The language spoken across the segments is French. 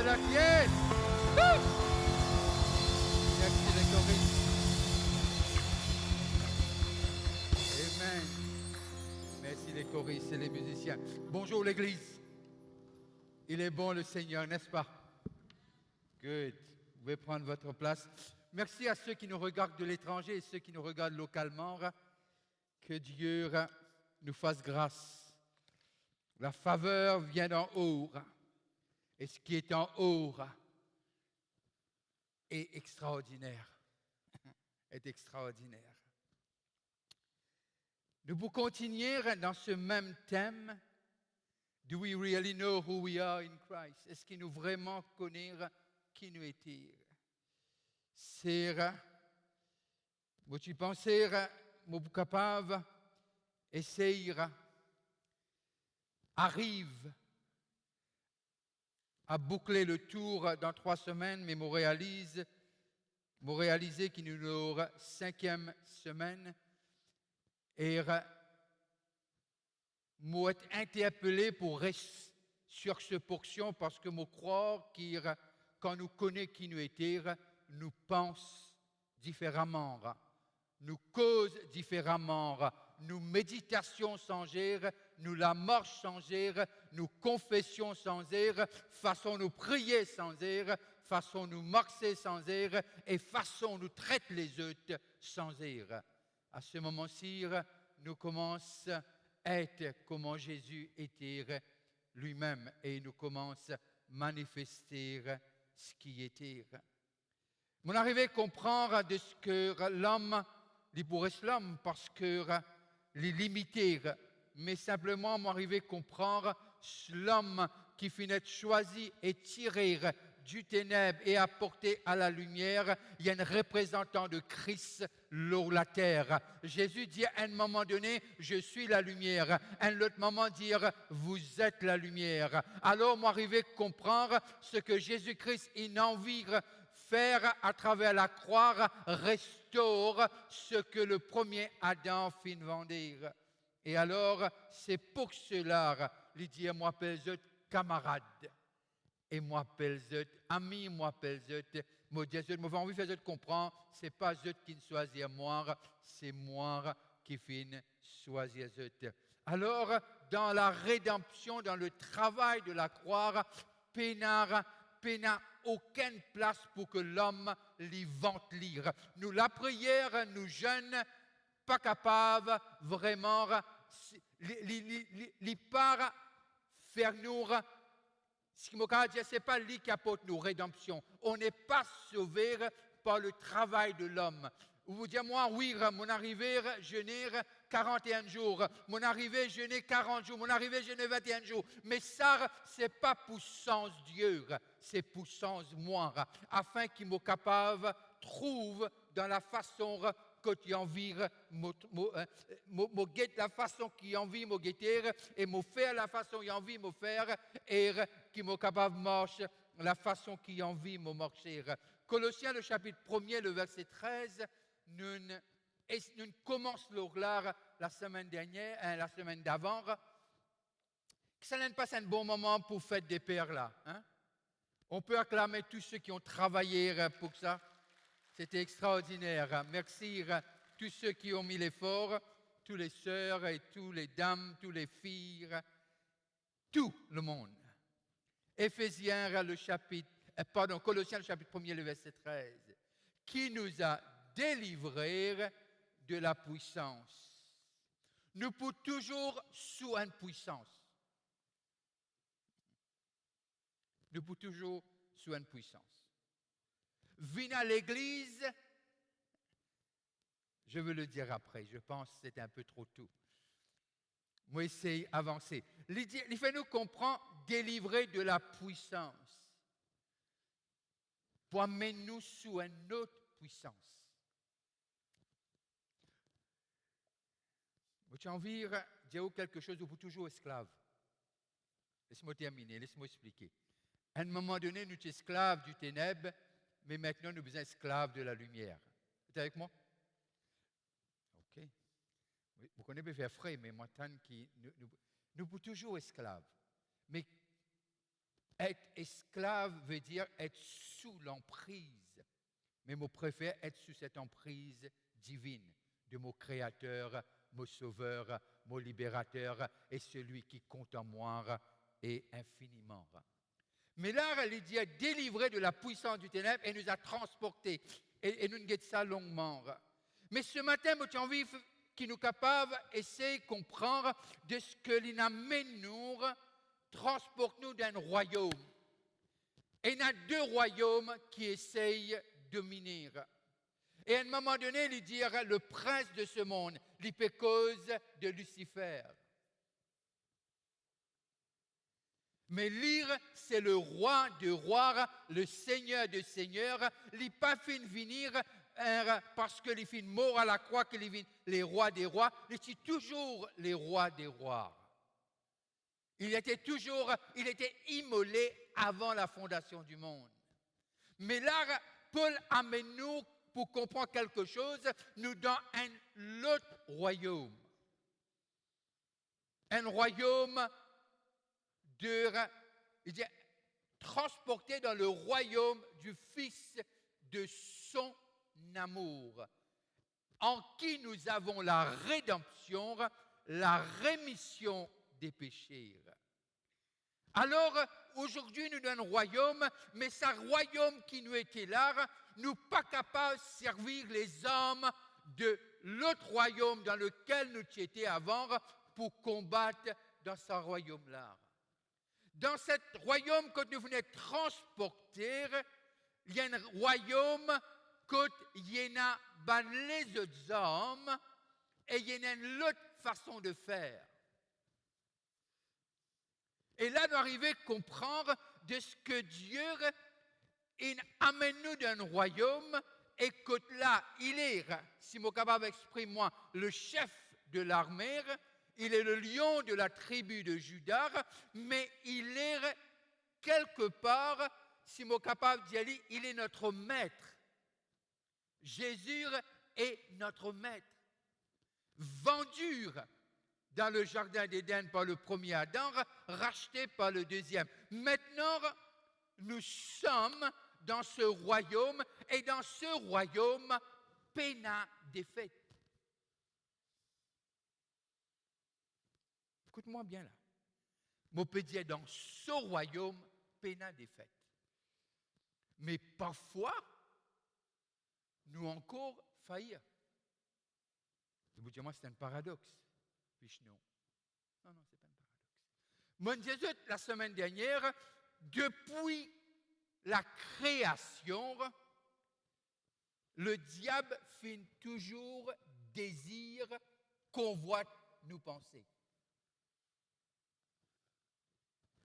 la fiesta. Woo! Merci les choristes. Amen. Merci les choristes et les musiciens. Bonjour l'Église. Il est bon le Seigneur, n'est-ce pas? Good. Vous pouvez prendre votre place. Merci à ceux qui nous regardent de l'étranger et ceux qui nous regardent localement. Que Dieu nous fasse grâce. La faveur vient d'en haut. Et ce qui est en haut est extraordinaire. Est extraordinaire. Nous pouvons continuer dans ce même thème. Do we really know who we are in Christ? Est-ce que nous vraiment connaissons qui nous étions? C'est, tu penser, nous capable, essayer, arrive à boucler le tour dans 3 semaines, mais me réaliser qu'il nous aura 5e semaine et moi être interpellé pour rester sur cette portion parce que moi croire que quand nous connaissons qui nous étions, nous pensons différemment, nous cause différemment, nous méditations changer, nous la marche changer, nous confessions changer, façon nous prier changer, façon nous marcher changer et façon nous traiter les autres changer. À ce moment-ci, nous commençons à être comme Jésus était lui-même et nous commençons à manifester ce qui était. On arrive à comprendre de ce que l'homme, il pourrait être l'homme parce que les limiter, mais simplement on arrive à comprendre l'homme qui finit choisi et tiré du ténèbre et apporté à la lumière. Il y a un représentant de Christ sur la terre. Jésus dit à un moment donné, je suis la lumière. À un autre moment dire, vous êtes la lumière. Alors on arrive à comprendre ce que Jésus-Christ il a envie faire à travers la croix, restaure ce que le premier Adam fit vendre. Et alors, c'est pour cela, il dit, moi appelle camarade, et moi appelle ami, moi appelle moi dis, moi envie de faire comprendre, c'est pas eux qui ne choisissent moi, c'est moi qui finis choisir eux. Alors, dans la rédemption, dans le travail de la croix, Pénard aucune place pour que l'homme l'y vente lire. Nous, la prière, nous jeunes, pas capables vraiment, l'y part faire nous. Ce qui m'a dit, ce n'est pas lui qui apporte nos rédemptions. On n'est pas sauvé par le travail de l'homme. Vous dites, moi, oui, mon arrivée, jeûner 41 jours. Mon arrivée, jeûner 40 jours. Mon arrivée, jeûner 21 jours. Mais ça, ce n'est pas pour sens Dieu, c'est pour sens moi. Afin qu'il me capable trouve dans la façon que tu envie, guette la façon qui envie me guetter et me faire la façon qui envie me faire et qui me capable marcher la façon qui envie me marcher. Colossiens le chapitre 1er, le verset 13, nous commençons là la semaine dernière, la semaine d'avant, que ça n'est pas un bon moment pour faire des pères là. Hein? On peut acclamer tous ceux qui ont travaillé pour ça. C'était extraordinaire. Merci à tous ceux qui ont mis l'effort, tous les sœurs et toutes les dames, toutes les filles, tout le monde. Éphésiens le chapitre, Colossiens le chapitre 1er, le verset 13, qui nous a délivrés de la puissance. Nous pouvons toujours sous une puissance. Nous pouvons toujours sous une puissance. Venez à l'église, je veux le dire après, je pense que c'est un peu trop tôt. Moi, essaye d'avancer. Il fait nous comprendre, délivrer de la puissance pour amener nous sous une autre puissance. J'ai envie de dire quelque chose de pour toujours esclave. Laisse-moi terminer, laisse-moi expliquer. À un moment donné, nous sommes esclaves du ténèbre, mais maintenant nous sommes esclaves de la lumière. Vous êtes avec moi? OK. Vous connaissez pas faire frais, mais moi, tant qui nous sommes toujours esclaves. Mais Être esclave veut dire être sous l'emprise. Mais mon préfère être sous cette emprise divine de mon Créateur, mon Sauveur, mon Libérateur et celui qui compte en moi et infiniment. Mais là, il dit délivré de la puissance du ténèbre et nous a transportés. Et nous guettons ça longuement. Mais ce matin, moi, j'ai envie qui nous capable essayer de comprendre de ce que l'amène nous, transporte nous d'un royaume. Et il y a deux royaumes qui essayent de dominer. Et à un moment donné, il dit le prince de ce monde, l'hypécose de Lucifer. Mais lire, c'est le roi de rois, le seigneur de seigneurs. Il n'est pas fin de venir parce qu'il est fin mort à la croix, qu'il est les rois des rois. Il est toujours les rois des rois. Il était immolé avant la fondation du monde. Mais là, Paul amène nous, pour comprendre quelque chose, nous dans un autre royaume. Un royaume il dit, transporté dans le royaume du Fils de son amour, en qui nous avons la rédemption, la rémission des péchés. Alors, aujourd'hui, nous avons un royaume, mais ce royaume qui nous était là, nous pas capables de servir les hommes de l'autre royaume dans lequel nous étions avant pour combattre dans ce royaume-là. Dans ce royaume que nous venons transporter, il y a un royaume qu'il y a les autres hommes et il y a une autre façon de faire. Et là, nous arrivons à comprendre de ce que Dieu amène nous d'un royaume et que là, il est, si je suis capable d'exprimer moi, le chef de l'armée, il est le lion de la tribu de Juda, mais il est quelque part, si je suis capable d'y aller, il est notre maître. Jésus est notre maître. Vendu dans le jardin d'Éden par le premier Adam, racheté par le deuxième. Maintenant, nous sommes dans ce royaume, et dans ce royaume, peine défaite. Écoute-moi bien là. Mon peut dire dans ce royaume, peine défaite. Mais parfois, nous encore faillir. Et vous dites, moi, c'est un paradoxe. Puis non. Non, ce n'est pas un paradoxe. Mon Jésus, la semaine dernière, depuis la création, le diable finit toujours désir, convoite nous penser.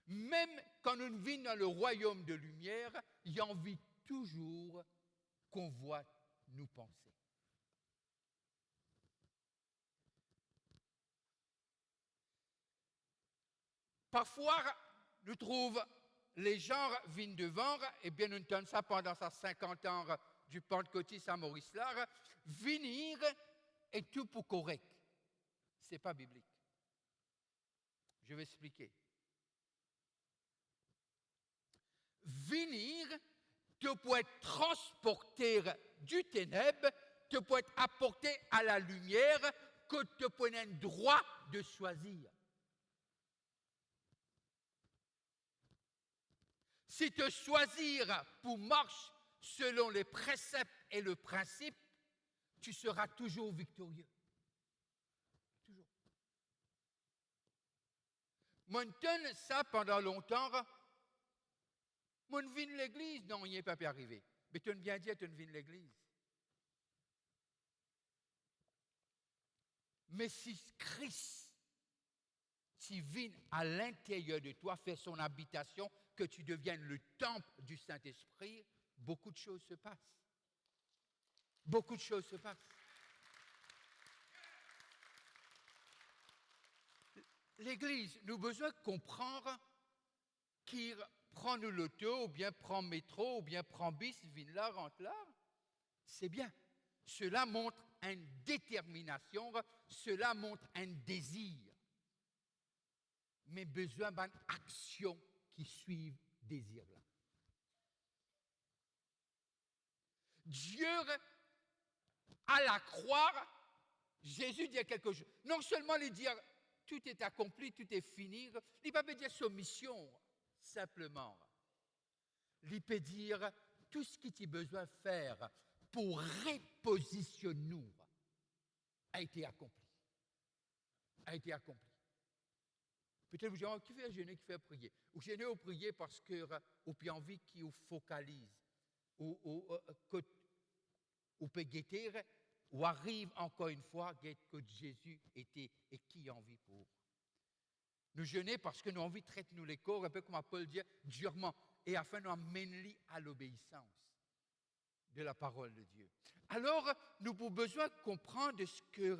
Même quand nous vivons dans le royaume de lumière, il envie toujours convoite nous penser. Parfois, nous trouvons les gens viennent devant, et bien nous entendons ça pendant ces 50 ans du Pentecôte à Maurice-Lard, venir et tout pour correct. Ce n'est pas biblique. Je vais expliquer. Venir, tu peux être transporté du ténèbre, tu peux être apporté à la lumière, que tu peux avoir le droit de choisir. Si tu choisis pour marcher selon les préceptes et le principe, tu seras toujours victorieux. Toujours. Moi, je ça pendant longtemps. Moi, je viens de l'église. Non, il n'y est pas pu arriver. Mais tu as bien dit, tu viens de l'église. Mais si Christ, si vient à l'intérieur de toi, fait son habitation, que tu deviennes le temple du Saint-Esprit, beaucoup de choses se passent. Beaucoup de choses se passent. L'Église, nous avons besoin de comprendre qui prend l'auto, ou bien prend métro, ou bien prend bis, vient là, rentre là. C'est bien. Cela montre une détermination, cela montre un désir. Mais besoin d'une action qui suive désir-là. Dieu, à la croix, Jésus dit quelque chose. Non seulement il dit tout est accompli, tout est fini, il ne peut pas dire soumission, simplement. Il peut dire tout ce qu'il a besoin de faire pour repositionner nous a été accompli. A été accompli. Peut-être vous direz, qui fait jeûner, qui fait prier? Ou jeûner ou prier parce que vous avez envie qu'il vous focalise, ou peut guetter, ou arrive encore une fois que Jésus était et qui a envie pour vous. Nous jeûner parce que nous avons envie de traiter nous les corps, un peu comme Paul dit, durement, et afin de nous amener à l'obéissance de la parole de Dieu. Alors, nous avons besoin de comprendre ce que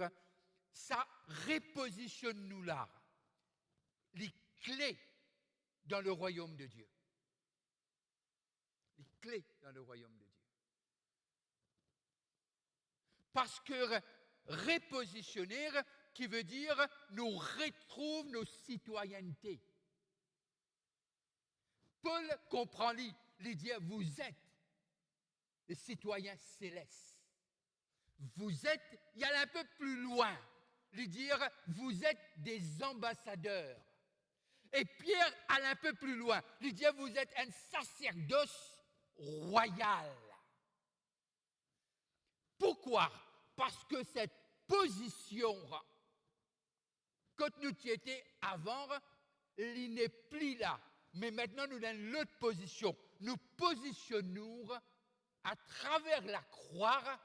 ça repositionne nous là, les clés dans le royaume de Dieu. Les clés dans le royaume de Dieu. Parce que repositionner, qui veut dire nous retrouve nos citoyennetés. Paul comprend il dit vous êtes des citoyens célestes. Vous êtes, il y a un peu plus loin, il dit vous êtes des ambassadeurs. Et Pierre allait un peu plus loin, il dit vous êtes un sacerdoce royal. Pourquoi? Parce que cette position, quand nous y étions avant, il n'est plus là. Mais maintenant, nous avons l'autre position. Nous positionnons à travers la croix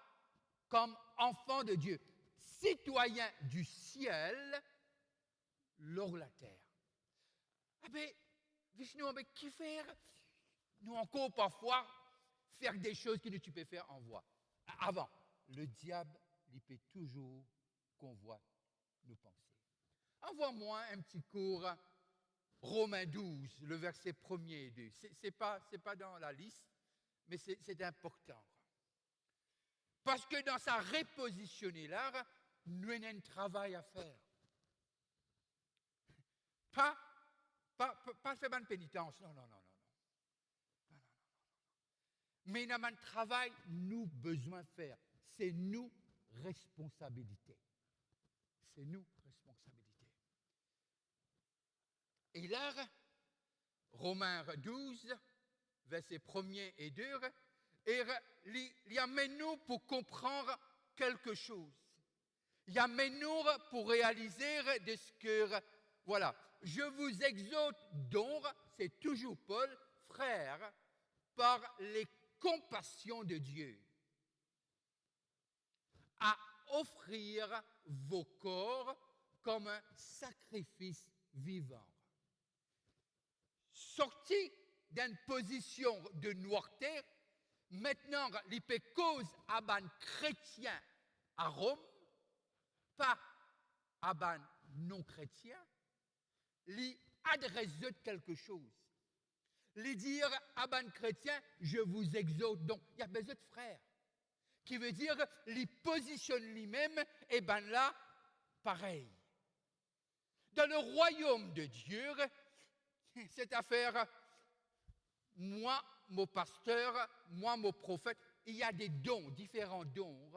comme enfants de Dieu, citoyens du ciel, lors la terre. Ah ben, Vishnu, mais qui faire? Nous encore parfois faire des choses que nous tu peux faire en voie. Avant, le diable, il peut toujours convoiter nos pensées. Envoie-moi un petit cours, Romains 12, le verset 1er et 2. Ce n'est pas dans la liste, mais c'est important. Parce que dans sa repositionner là, nous avons un travail à faire. Pas faire une pénitence, non. Mais il y a un travail nous besoin de faire. C'est nous responsabilité. C'est nous responsabilité. Et là, Romains 12, versets 1er et 2, il amène nous pour comprendre quelque chose. Il amène nous pour réaliser de ce que, voilà, je vous exhorte donc, c'est toujours Paul, frère, par les compassions de Dieu, à offrir vos corps comme un sacrifice vivant. Sorti d'une position de noirté, maintenant, il peut cause à un chrétien à Rome, pas à un non-chrétien, lui adresse quelque chose. Lui dire à un chrétien, je vous exhorte donc. Il y a besoin de frères. Qui veut dire, lui positionne lui-même, et bien là, pareil. Dans le royaume de Dieu, cette affaire, moi, mon pasteur, moi, mon prophète, il y a des dons, différents dons,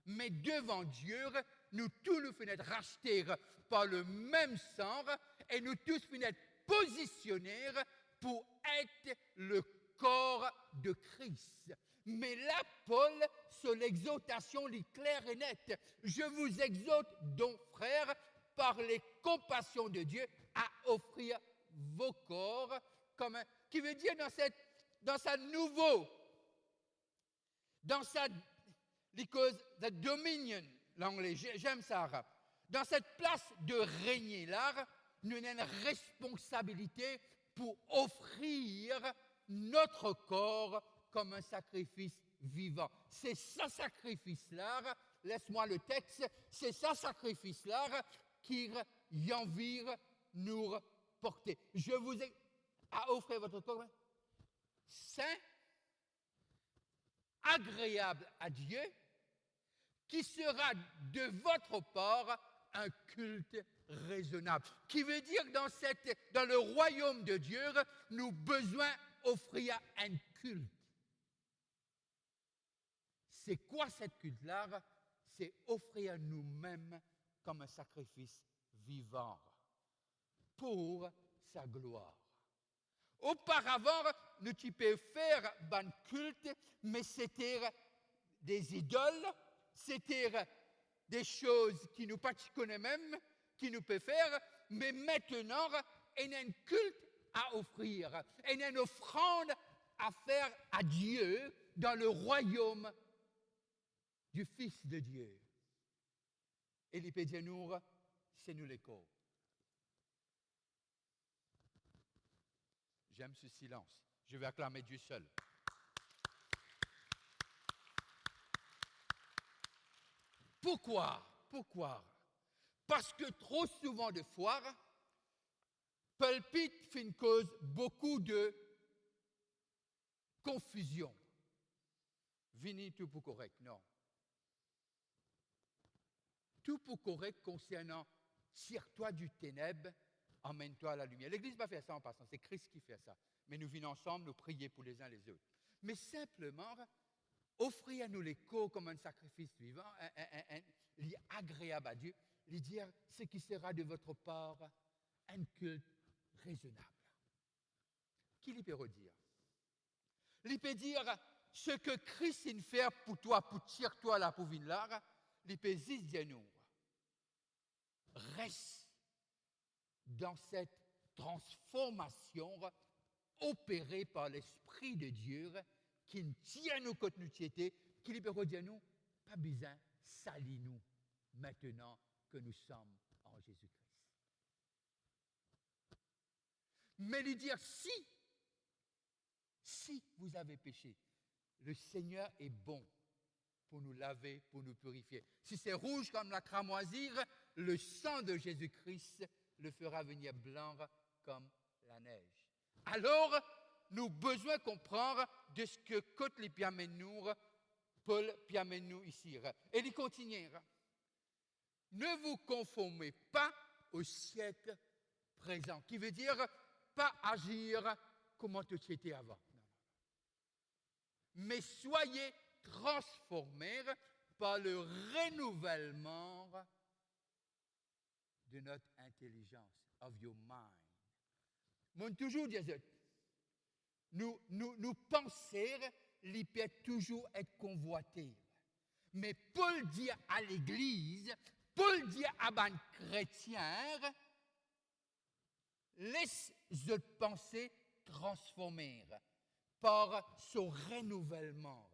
mais devant Dieu, nous tous nous finissons racheter par le même sang et nous tous finissons positionnés pour être le corps de Christ. Mais là, Paul, sur l'exhortation, il est clair et net. Je vous exhorte donc, frères, par les compassions de Dieu, à offrir vos corps comme un, qui veut dire dans sa dominion, l'anglais, j'aime ça arabe. Dans cette place de régner là, nous avons une responsabilité pour offrir notre corps comme un sacrifice vivant. C'est ce sacrifice-là, laisse-moi le texte, c'est ce sacrifice-là qui envie nous porter. Je vous ai à offrir votre corps saint, agréable à Dieu, qui sera de votre part un culte raisonnable. Qui veut dire dans dans le royaume de Dieu, nous avons besoin d'offrir un culte. C'est quoi cette culte-là? C'est offrir nous-mêmes comme un sacrifice vivant pour sa gloire. Auparavant, nous pouvions faire un culte, mais c'était des idoles, c'était des choses qui nous pas connaissent même, qui nous peuvent faire, mais maintenant, il y a un culte à offrir, il y a une offrande à faire à Dieu dans le royaume du Fils de Dieu. Et il peut dire nous, c'est nous les corps. J'aime ce silence. Je vais acclamer Dieu seul. Pourquoi? Parce que trop souvent de fois, pulpit fait cause beaucoup de confusion. Vini tout pour correct, non. Tout pour correct concernant tire-toi du ténèbre, emmène-toi à la lumière. L'Église va faire ça en passant, c'est Christ qui fait ça. Mais nous venons ensemble, nous prier pour les uns les autres. Mais simplement, offrir à nous les corps comme un sacrifice vivant, agréable à Dieu, lui dire ce qui sera de votre part un culte raisonnable. Qui lui peut redire? Il peut dire ce que Christ fait pour toi, pour tirer toi là, pour venir là, il peut dire nous. Reste dans cette transformation opérée par l'Esprit de Dieu qui nous tient nous comme nous étions, qui lui peut redire nous, pas besoin, salis-nous maintenant que nous sommes en Jésus-Christ. Mais lui dire, si vous avez péché, le Seigneur est bon pour nous laver, pour nous purifier. Si c'est rouge comme la cramoisire, le sang de Jésus-Christ le fera venir blanc comme la neige. Alors, nous avons besoin de comprendre de ce que côte les piamènes Paul piamène nous ici. Et il continue. Ne vous conformez pas au siècle présent, qui veut dire pas agir comme tu étais avant. Non. Mais soyez transformés par le renouvellement de notre intelligence, of your mind. Moi, toujours disais, nous penser, il peut toujours être convoité. Mais Paul dit à l'Église, Paul dit à un chrétien, laisse votre pensée transformer par son renouvellement.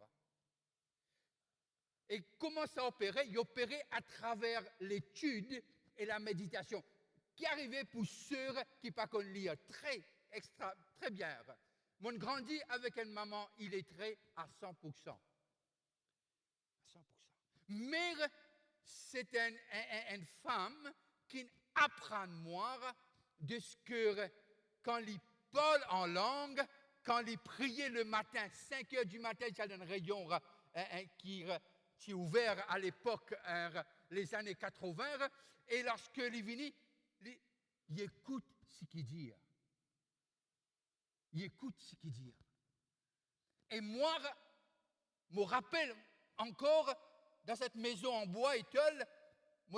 Et comment ça opérait? Il opérait à travers l'étude et la méditation, qui arrivait pour ceux qui ne pas qu'on lire très bien. Mon grandi avec une maman illettrée à 100%. À 100%. Mais c'est une femme qui apprend moi de ce que quand il parle en langue, quand il priait le matin, 5 heures du matin, il y a un rayon qui est ouvert à l'époque, les années 80, et lorsque il vient, il écoute ce qu'il dit. Il écoute ce qu'il dit. Et moi, me rappelle encore, dans cette maison en bois et tôle,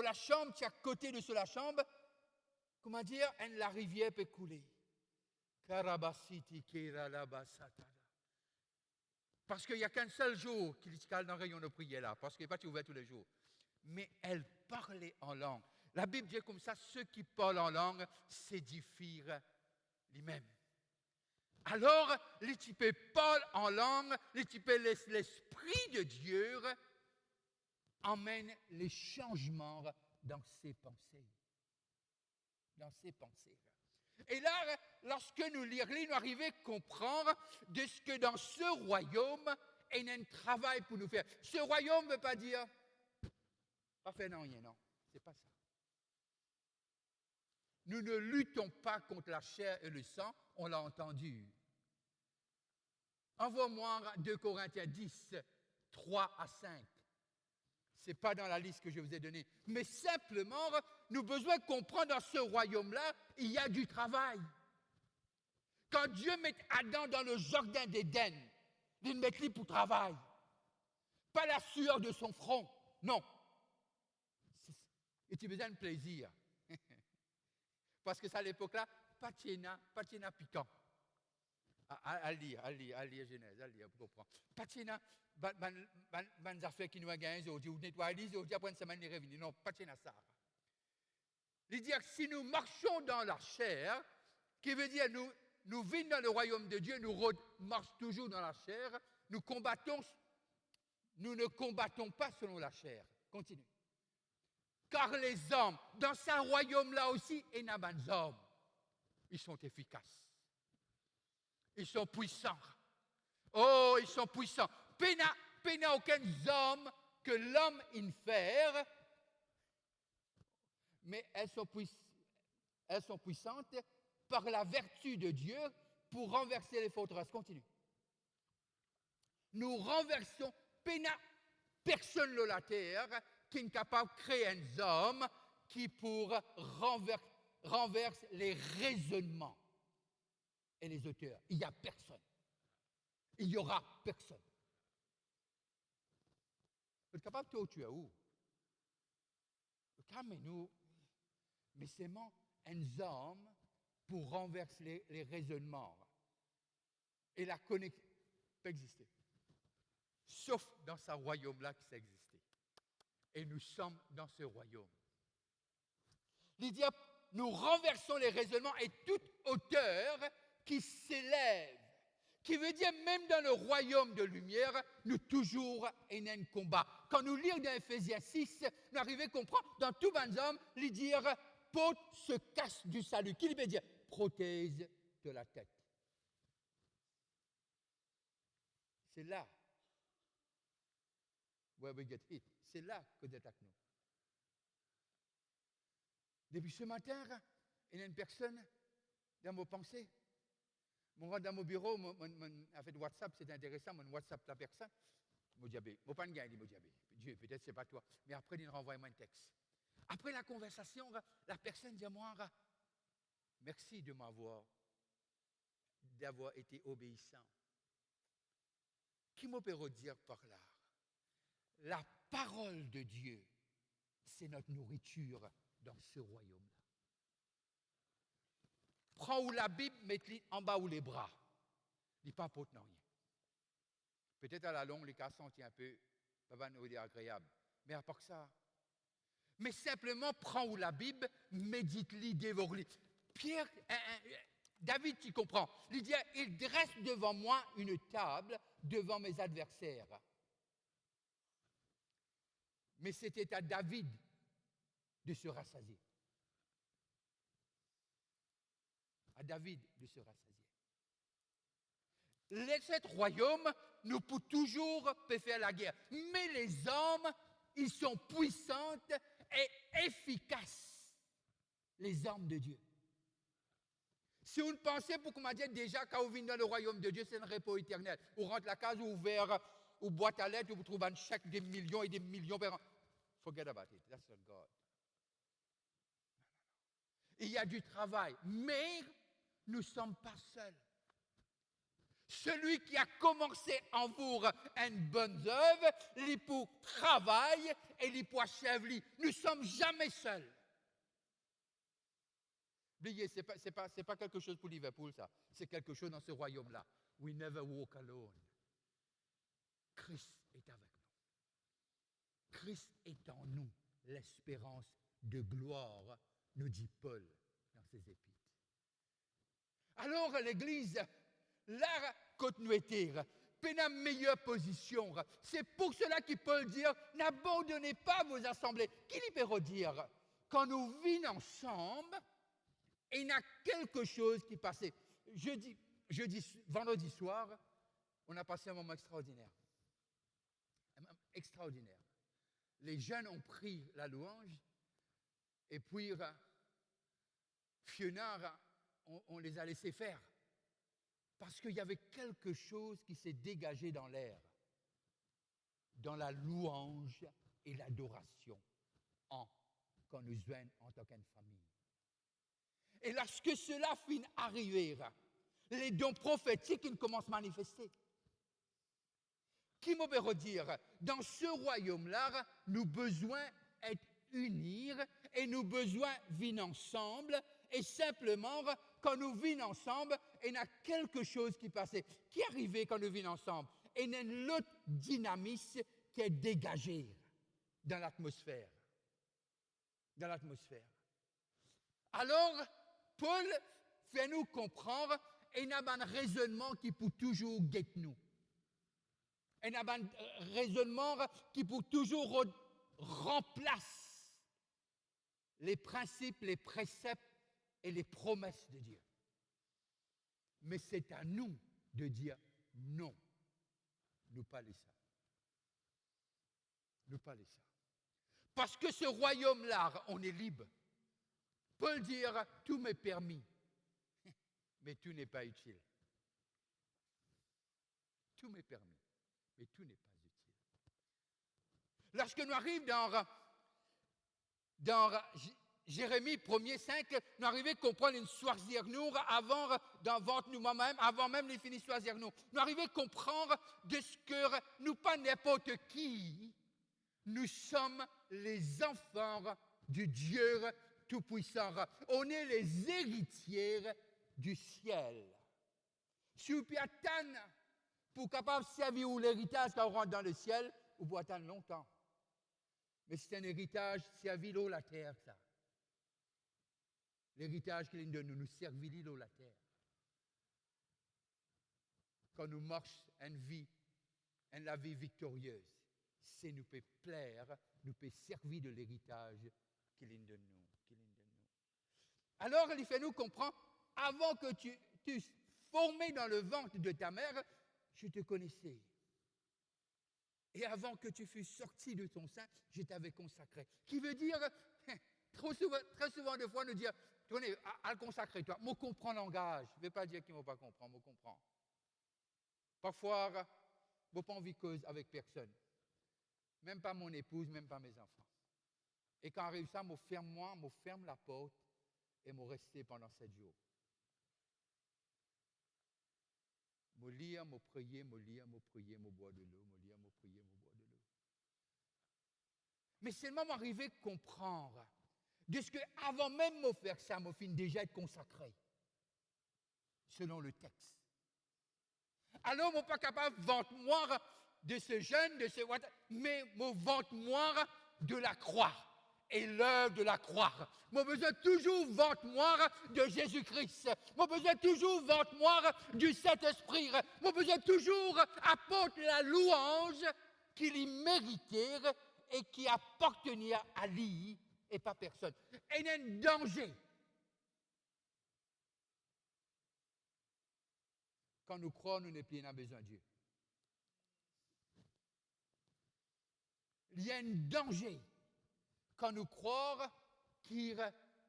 la chambre qui est à côté de la chambre, comment dire, la rivière peut couler. Parce qu'il n'y a qu'un seul jour qu'il y a dans le rayon de prière là, parce qu'il n'est pas ouvert tous les jours. Mais elle parlait en langue. La Bible dit comme ça, ceux qui parlent en langue s'édifient lui-même. Alors, les types parlent en langue, les types l'Esprit de Dieu emmène les changements dans ses pensées. Dans ses pensées. Et là, lorsque nous lirons, nous arrivons à comprendre de ce que dans ce royaume, il y a un travail pour nous faire. Ce royaume ne veut pas dire, pas faire rien, non. C'est pas ça. Nous ne luttons pas contre la chair et le sang, on l'a entendu. Envoie-moi 2 Corinthiens 10, 3 à 5. Ce n'est pas dans la liste que je vous ai donnée. Mais simplement, nous avons besoin de comprendre dans ce royaume-là, il y a du travail. Quand Dieu met Adam dans le jardin d'Éden, il met lui pour travail. Pas la sueur de son front, non. Et tu as besoin de plaisir. Parce que ça, à l'époque-là, pas de piquant. À lire Genèse, à lire, pour comprendre. Pas de affaires qui nous gagnent, ou nettoyer, ou après une semaine, il revient. Non, pas de ça. Il dit que si nous marchons dans la chair, qui veut dire nous vivons dans le royaume de Dieu, nous marchons toujours dans la chair, nous ne combattons pas selon la chair. Continue. Car les hommes, dans ce royaume-là aussi, il y a des hommes. Ils sont efficaces. Ils sont puissants. Oh, ils sont puissants. Pena aucun homme que l'homme infère, mais elles sont puissantes par la vertu de Dieu pour renverser les forteresses. Continue. Nous renversons personne sur la terre qui est capable de créer un homme qui pour renverse les raisonnements et les auteurs. Il n'y a personne. Il n'y aura personne. Vous êtes capable de tuer où? Calmez-nous. Mais c'est un homme pour renverser les raisonnements. Et la connexion peut exister. Sauf dans ce royaume-là qui existait. Et nous sommes dans ce royaume. Il dit, nous renversons les raisonnements et toute hauteur qui s'élève. Qui veut dire, même dans le royaume de lumière, nous toujours en un combat. Quand nous lisons dans Ephésiens 6, nous arrivons à comprendre, dans tout bon homme, il dit, porte ce casque du salut. Qui veut dire, prothèse de la tête. C'est là. C'est là que vous êtes avec nous. Depuis ce matin, il y a une personne dans vos pensées. Dans mon bureau, en fait, WhatsApp, c'est intéressant, mon WhatsApp la personne. Je dis, je pas de gain, Dieu, peut-être c'est pas toi. Mais après, il renvoie moi un texte. Après la conversation, la personne dit à moi, merci de d'avoir été obéissant. Qui me peut dire par là? La parole de Dieu, c'est notre nourriture dans ce royaume-là. Prends où la Bible, mets-la en bas ou les bras. Il n'y a pas pour rien. Peut-être à la longue, les cas sont un peu agréables. Mais à part ça, mais simplement prends où la Bible, médite-la, dévore-la. David, tu comprends. Il dit, il dresse devant moi une table devant mes adversaires. Mais c'était à David de se rassasier. À David de se rassasier. Les sept royaumes, nous pouvons toujours faire la guerre. Mais les hommes, ils sont puissants et efficaces. Les hommes de Dieu. Si vous pensez, pour qu'on m'a dit déjà, quand vous venez dans le royaume de Dieu, c'est un repos éternel. Vous rentrez la case ouverte, ou boîte à lettres, vous trouvez un chèque des millions et des millions par an. Forget about it. That's not God. Il y a du travail, mais nous ne sommes pas seuls. Celui qui a commencé en vous une bonne œuvre, il pour travail et il pour achever. Nous ne sommes jamais seuls. Oubliez, ce n'est pas quelque chose pour Liverpool, ça. C'est quelque chose dans ce royaume-là. We never walk alone. Christ est avec nous. Christ est en nous, l'espérance de gloire, nous dit Paul dans ses épîtres. Alors l'Église, là, quand nous étions, une meilleure position. C'est pour cela que Paul dit, n'abandonnez pas vos assemblées. Qui peut redire, quand nous vîmes ensemble, il y a quelque chose qui passait. Vendredi soir, on a passé un moment extraordinaire. Un moment extraordinaire. Les jeunes ont pris la louange et puis Fiona, on les a laissés faire. Parce qu'il y avait quelque chose qui s'est dégagé dans l'air, dans la louange et l'adoration, quand nous joignons en tant qu'une famille. Et lorsque cela finit arriver, Les dons prophétiques, ils commencent à manifester. Qui me peut redire, dans ce royaume-là, nous besoin être unis et nous besoin vivre ensemble. Et simplement, quand nous vivons ensemble, il y a quelque chose qui passe. Qui est arrivé quand nous vivons ensemble? Il y a une autre dynamisme qui est dégagée dans l'atmosphère. Dans l'atmosphère. Alors, Paul fait nous comprendre qu'il y a un raisonnement qui peut toujours guetter nous. Il y a un raisonnement qui peut toujours remplacer les principes, les préceptes et les promesses de Dieu. Mais c'est à nous de dire non. Nous pas les ça. Nous pas les ça. Parce que ce royaume-là, on est libre. Paul dit, tout m'est permis, mais tout n'est pas utile. Tout m'est permis, mais tout n'est pas utile. Lorsque nous arrivons dans Jérémie 1er 5, nous arrivons à comprendre une choisir nous avant d'en vendre nous-mêmes, avant même de finir choisir nous. Nous arrivons à comprendre de ce que nous pas n'importe qui, nous sommes les enfants du Dieu Tout-Puissant. On est les héritiers du ciel. Si vous pouvez attendre pour capable servir l'héritage quand on rentre dans le ciel, vous pouvez attendre longtemps. Mais c'est un héritage servi l'eau la terre, ça. L'héritage qu'il de nous servir l'eau la terre. Quand nous marchons la vie victorieuse, c'est nous peut plaire, nous peut servir de l'héritage qu'il est de nous. Alors, il fait nous comprendre, avant que tu formé dans le ventre de ta mère, je te connaissais. Et avant que tu fusses sorti de ton sein, je t'avais consacré. Qui veut dire, très souvent de fois, nous dire, tenez, à le consacrer, toi, moi comprends le langage. Je ne vais pas dire qu'il ne m'a pas comprendre, moi comprends. Parfois, je n'ai pas envie de cause avec personne. Même pas mon épouse, même pas mes enfants. Et quand arrive ça, je ferme la porte et je reste pendant 7 jours. Je lire, je prier, je boire de l'eau, je lire, je prier, je boire de l'eau. Mais seulement m'arriver à comprendre de ce que avant même de faire ça, je finis déjà être consacré, selon le texte. Alors, je ne suis pas capable de vanter-moi de ce jeûne, mais je vante-moi de la croix et l'œuvre de la croix. Moi, besoin toujours vante-moi de Jésus-Christ. Moi, besoin toujours vante-moi du Saint-Esprit. Moi, besoin toujours apporter la louange qu'il y méritait et qui appartenait à lui et pas personne. Et il y a un danger. Quand nous croyons, nous n'avons plus besoin de Dieu. Il y a un danger quand nous croyons qu'il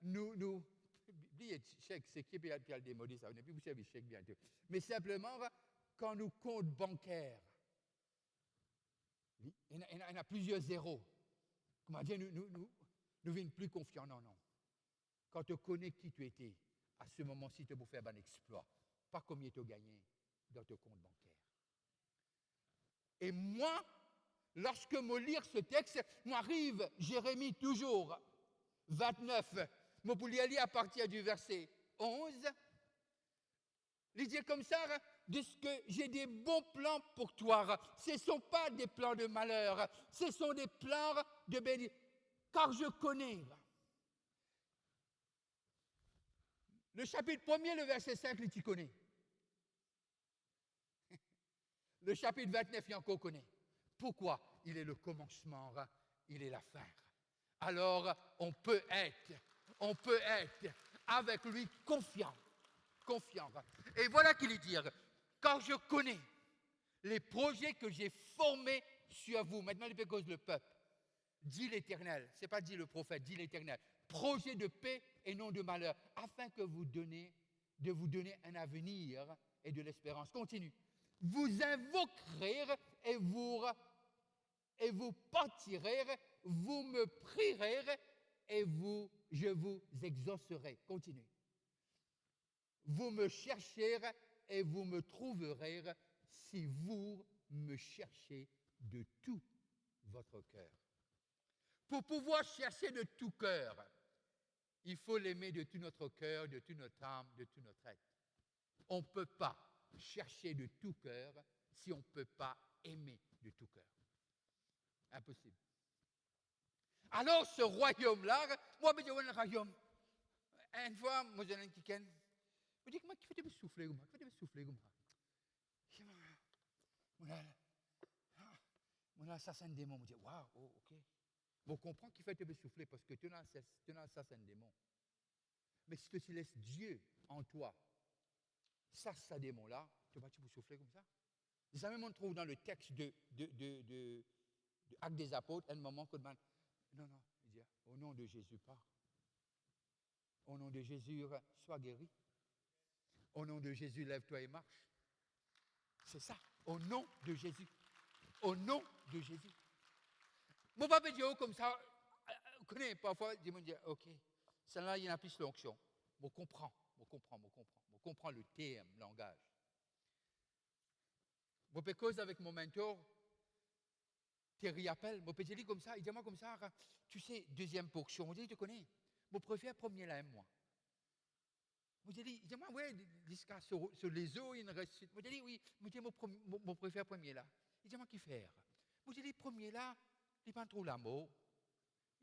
nous oubliez chèque, c'est qui peut le démoder ça, on n'est plus vous servir chèque bientôt. Mais simplement, quand nous comptes bancaires, il y en a plusieurs zéros. Comment dire, nous venons plus confiants, non. Quand tu connais qui tu étais, à ce moment-ci, tu peux faire un exploit. Pas combien tu as gagné dans ton compte bancaire. Et moi, lorsque je lis ce texte, m'arrive Jérémie toujours 29, je peux lire à partir du verset 11. Il dit comme ça, de ce que j'ai des bons plans pour toi. Ce ne sont pas des plans de malheur, ce sont des plans de bénédiction. Car je connais. Le chapitre 1er, le verset 5, tu connais. Le chapitre 29, il encore connaît. Pourquoi? Il est le commencement, il est la fin. Alors, on peut être avec lui confiant. Et voilà qu'il dit, quand je connais les projets que j'ai formés sur vous, maintenant il cause le peuple, dit l'Éternel, ce n'est pas dit le prophète, dit l'Éternel, projet de paix et non de malheur, afin de vous donner un avenir et de l'espérance. Continue. Vous invoquerez et vous partirez, vous me prierez et je vous exaucerai. Continue. Vous me chercherez et vous me trouverez si vous me cherchez de tout votre cœur. Pour pouvoir chercher de tout cœur, il faut l'aimer de tout notre cœur, de toute notre âme, de tout notre être. On ne peut pas chercher de tout cœur si on ne peut pas aimer de tout cœur. Impossible. Alors, ce royaume-là, moi, je vois le royaume. Une fois, moi, j'ai un quelqu'un. Je dis, qui fait me souffler comme ça? Qui fait me souffler comme ça? Mon assassin démon. Je dis, waouh, oh, ok. On comprend qu'il fait me souffler parce que tu es un assassin démon. Mais si tu laisses Dieu en toi, ça démon-là, tu vas souffler comme ça. Ça même on trouve dans le texte de Actes des Apôtres, un moment que demande, non, il dit, au nom de Jésus, pars. Au nom de Jésus, sois guéri. Au nom de Jésus, lève-toi et marche. C'est ça, au nom de Jésus. Au nom de Jésus. Mon papa dit, comme ça, vous connaissez parfois, je me dis, ok, celle-là, il y a plus l'onction. On comprend le terme, le langage. Je peux causer avec mon mentor, Thierry appelle, je peux dire comme ça, il dit moi comme ça, tu sais, deuxième portion, on dit, tu connais, je préfère premier là, moi. Je dis, moi, ouais, sur les eaux, il reste. Je dis, oui, je préfère premier là. Il dit, moi, qui faire? Je dis, premier là, il pas trouve l'amour,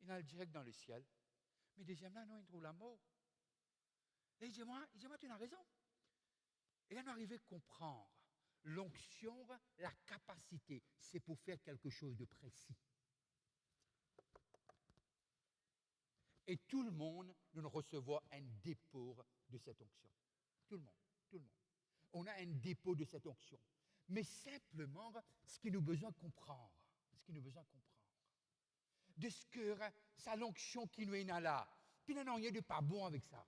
il a le direct dans le ciel. Mais deuxième là, non, il trouve l'amour. Et il dit, moi, tu as raison. Et là, on arrive à comprendre. L'onction, la capacité, c'est pour faire quelque chose de précis. Et tout le monde, nous recevons un dépôt de cette onction. Tout le monde. On a un dépôt de cette onction. Mais simplement, ce que nous avons besoin de comprendre, de ce que c'est l'onction qui nous est là. Puis non, il n'y a de pas bon avec ça.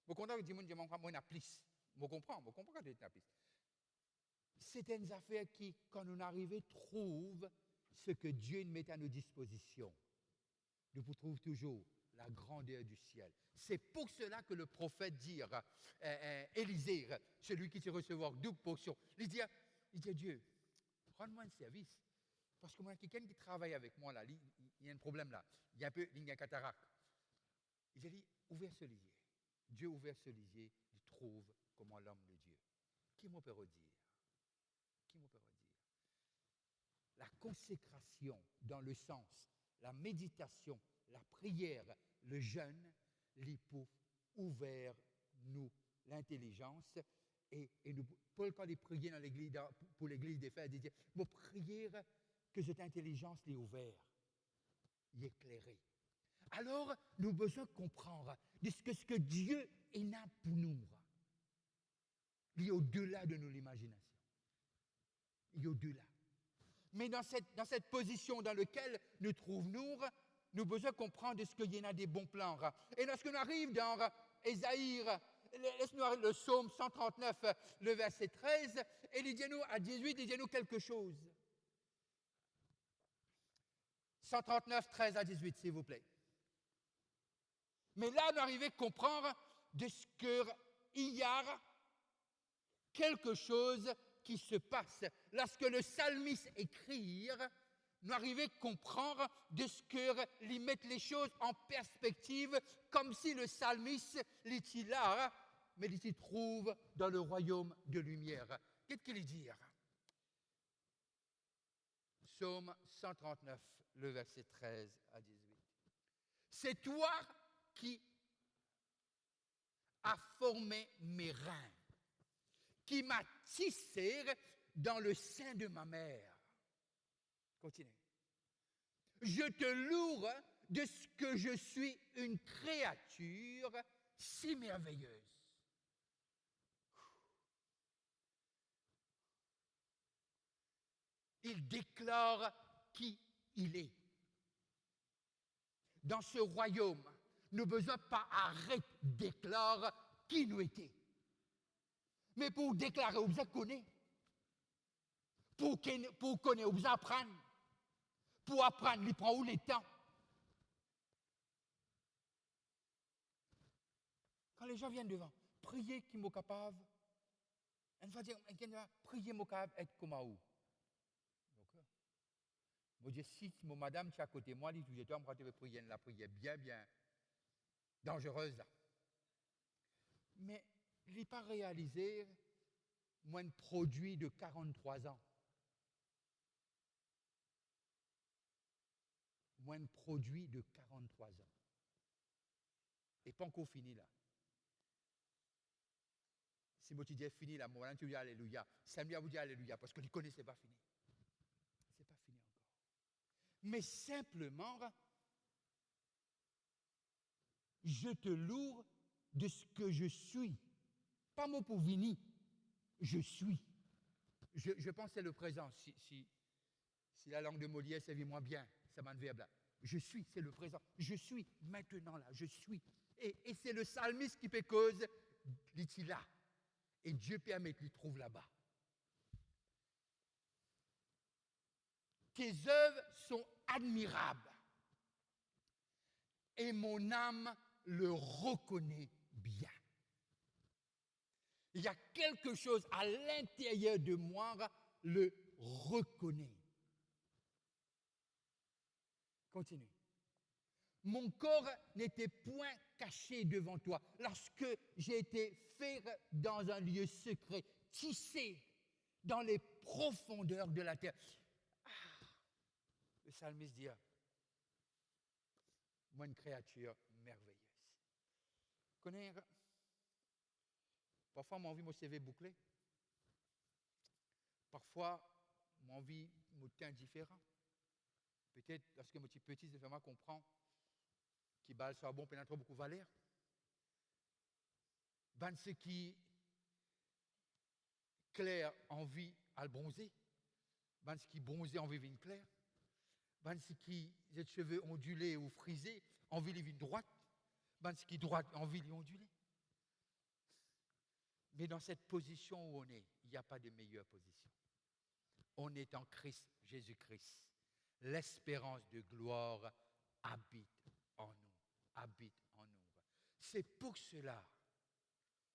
Vous comprenez, je dis, moi, je plus. Je comprends quand tu es plus. C'est une affaire qui, quand nous arrivons, trouve ce que Dieu met à nos dispositions. Nous trouvons toujours la grandeur du ciel. C'est pour cela que le prophète dit, Élisée, celui qui s'est recevoir double portion, il dit à Dieu, rends-moi un service. Parce que moi, quelqu'un qui travaille avec moi, là, il y a un problème là. Il y a un peu, il y a cataracte. Il a dit, ouvert ce lisier. Dieu ouvert ce lisier, il trouve comment l'homme de Dieu. Qui me peut redire? La consécration dans le sens, la méditation, la prière, le jeûne, les pour ouvert nous l'intelligence et nous, Paul quand il priait dans l'église, pour l'église d'Éphèse, il disait, vous priez que cette intelligence l'ait ouverte, l'ait éclairée. Alors, nous avons besoin de comprendre de ce que Dieu est là pour nous. Il est au-delà de nos imaginations. Il est au-delà. Mais dans cette position dans laquelle nous trouvons, nous avons besoin de comprendre de ce qu'il y en a des bons plans. Et lorsque nous arrivons dans Ésaïe, laisse-nous le psaume 139, le verset 13, et il dit nous, à 18, il dit nous quelque chose. 139, 13 à 18, s'il vous plaît. Mais là, nous arrivons à comprendre de ce qu'il y a quelque chose qui se passe. Lorsque le psalmiste écrit, nous arrivons à comprendre de ce qu'il met les choses en perspective, comme si le psalmiste l'était là, mais il s'y trouve dans le royaume de lumière. Qu'est-ce qu'il dit? Psaume 139, le verset 13 à 18. C'est toi qui as formé mes reins, qui m'a tissé dans le sein de ma mère. Continuez. Je te loue de ce que je suis une créature si merveilleuse. Il déclare qui il est. Dans ce royaume, nous n'avons besoin pas arrêter de déclarer qui nous était. Mais pour déclarer, on besoin connaître. Pour connaître, on besoin apprendre. Pour apprendre, il prend où les temps. Quand les gens viennent devant, prier qui m'est capable. On va dire, prier m'est capable être comme où. Moi, je dis, si mon madame qui est à côté de moi, dit, je dois me prier la prière bien, bien dangereuse. Là. Mais il n'est pas réalisé, moins de produit de 43 ans. Moins de produit de 43 ans. Et pas encore fini là. Si moi tu dis fini là, moi tu dis alléluia. Samedi vous dit alléluia parce que tu connais, c'est pas fini. C'est pas fini encore. Mais simplement, je te loue de ce que je suis. Pas moi pour venir, je suis. Je pense que c'est le présent. Si la langue de Molière servit moins bien, ça m'a verbe là. Je suis, c'est le présent. Je suis maintenant là, je suis. Et c'est le psalmiste qui peut cause, il là. Et Dieu permet qu'il trouve là-bas. Tes œuvres sont admirables. Et mon âme le reconnaît bien. Il y a quelque chose à l'intérieur de moi, le reconnaît. Continue. Mon corps n'était point caché devant toi lorsque j'ai été fait dans un lieu secret, tissé dans les profondeurs de la terre. Ah, le psalmiste dit, moi une créature merveilleuse. Connais, parfois mon envie me CV bouclé. Parfois mon envie me tient différent. Peut-être lorsque je suis petit, je vraiment comprendre qui balle soit bon, pénètre beaucoup valeur. Ben ce qui clair envie à le bronzer. Ben ce qui bronzé envie de clair. Ben ce qui a des cheveux ondulés ou frisés, envie de ligne droite. Ben ce qui droite, envie de onduler. Mais dans cette position où on est, il n'y a pas de meilleure position. On est en Christ, Jésus-Christ. L'espérance de gloire habite en nous. Habite en nous. C'est pour cela.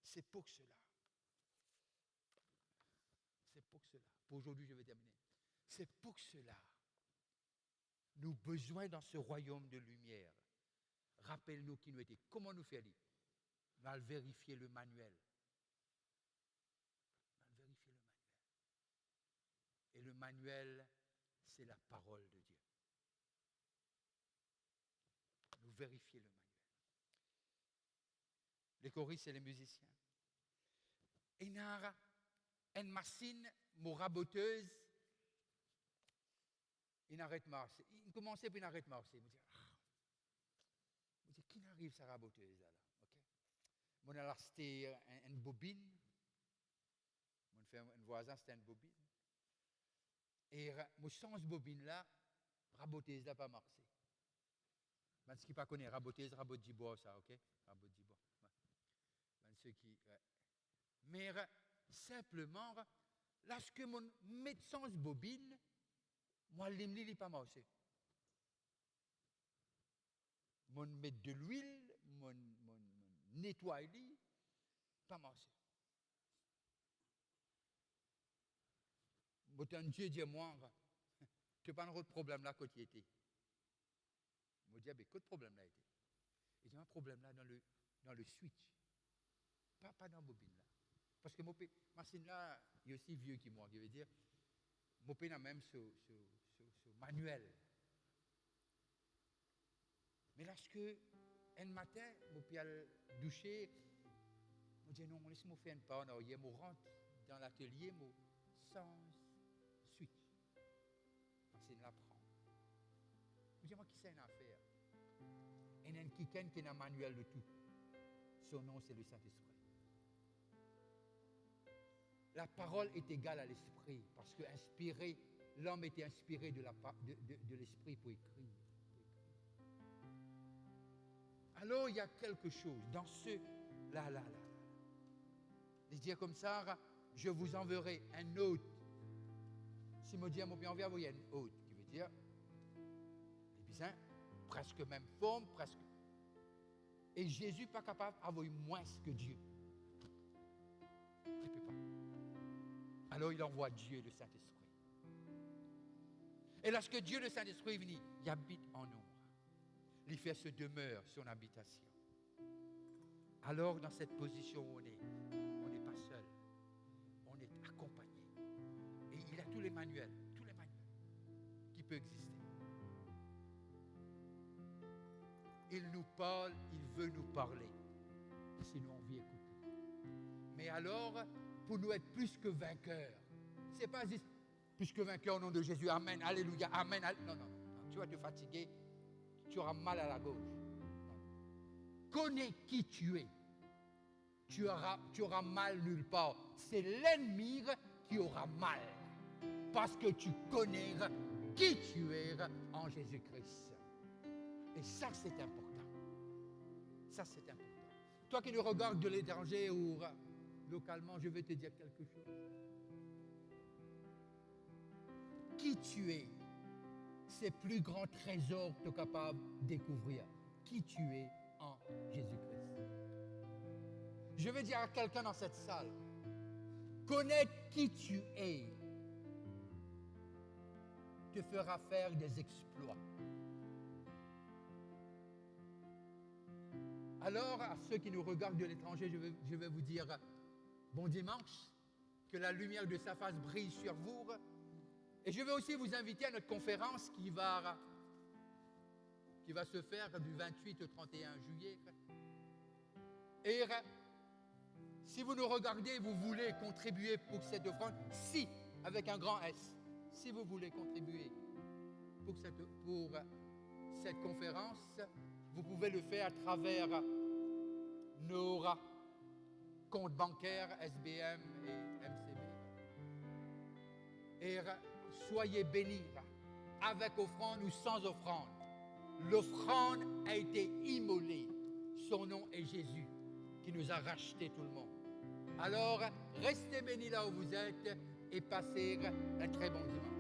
C'est pour cela. Pour aujourd'hui, je vais terminer. C'est pour cela. Nous avons besoin dans ce royaume de lumière. Rappelle-nous qui nous était. Comment nous faire? Nous allons vérifier le manuel. Et le manuel, c'est la parole de Dieu. Nous vérifier le manuel. Les choristes et les musiciens. Et Nara, une machine, mon raboteuse, il n'arrête de marcher. Il commençait puis il n'arrête de marcher. Il me dit, qui n'arrive sa raboteuse là? Ok. Mon a acheté une bobine. Mon fait un voisin, c'était une bobine. Et mon change bobine là, raboteuse là pas marché. Ben, ce qui pas connaît, raboteuse, rabot de bois, ça, ok? Rabot de bois. Ben, ceux qui. Ouais. Mais simplement, lorsque mon médecin bobine, moi, l'imli n'est pas marché. Mon met de l'huile, mon nettoie lui, pas marché. Un Dieu dit moi, tu n'as pas un problème là quand tu étais. Je dis, mais quel problème là était? Il y a un problème là dans le switch, pas dans la bobine là. Parce que mon machine là, il est aussi vieux que moi, je veux dire, mon père a même ce manuel. Mais lorsque, un matin, mon père a douché, je dis non, laisse-moi faire une part en arrière, je rentre dans l'atelier, sans switch. C'est une apprend. Je dis, moi, qui c'est une affaire? Il y a quelqu'un qui a un manuel de tout. Son nom, c'est le Saint-Esprit. La parole est égale à l'esprit, parce que l'homme était inspiré de l'esprit pour écrire. Alors, il y a quelque chose dans ce là. De dire comme ça, je vous enverrai un autre. Si me dit à mon père, on va envoyer un autre, qui veut dire, les bisins, presque même forme, presque. Et Jésus pas capable d'envoyer moins que Dieu. Il ne peut pas. Alors il envoie Dieu, le Saint-Esprit. Et lorsque Dieu, le Saint-Esprit, est venu, il habite en nous. Il fait se demeure, son habitation. Alors, dans cette position où on n'est pas seul. On est accompagné. Et il a tous les manuels qui peuvent exister. Il nous parle, il veut nous parler. Sinon, on vit écouter. Mais alors, pour nous être plus que vainqueurs, c'est pas juste plus que vainqueurs au nom de Jésus. Amen, alléluia, amen. Non, non, non. Tu vas te fatiguer, tu auras mal à la gauche. Connais qui tu es. Tu auras mal nulle part. C'est l'ennemi qui aura mal. Parce que tu connais qui tu es en Jésus-Christ. Et ça, c'est important. Ça, c'est important. Toi qui nous regardes de l'étranger ou localement, je vais te dire quelque chose. Qui tu es, c'est le plus grand trésor que tu es capable de découvrir. Qui tu es en Jésus-Christ. Je veux dire à quelqu'un dans cette salle, connaître qui tu es te fera faire des exploits. Alors, à ceux qui nous regardent de l'étranger, je vais vous dire bon dimanche, que la lumière de sa face brille sur vous. Et je vais aussi vous inviter à notre conférence qui va se faire du 28 au 31 juillet. Et si vous nous regardez, vous voulez contribuer pour cette offrande, si, avec un grand S, si vous voulez contribuer pour cette conférence, vous pouvez le faire à travers nos comptes bancaires SBM et MCB. Et soyez bénis, avec offrande ou sans offrande. L'offrande a été immolée. Son nom est Jésus, qui nous a racheté tout le monde. Alors, restez bénis là où vous êtes et passez un très bon dimanche.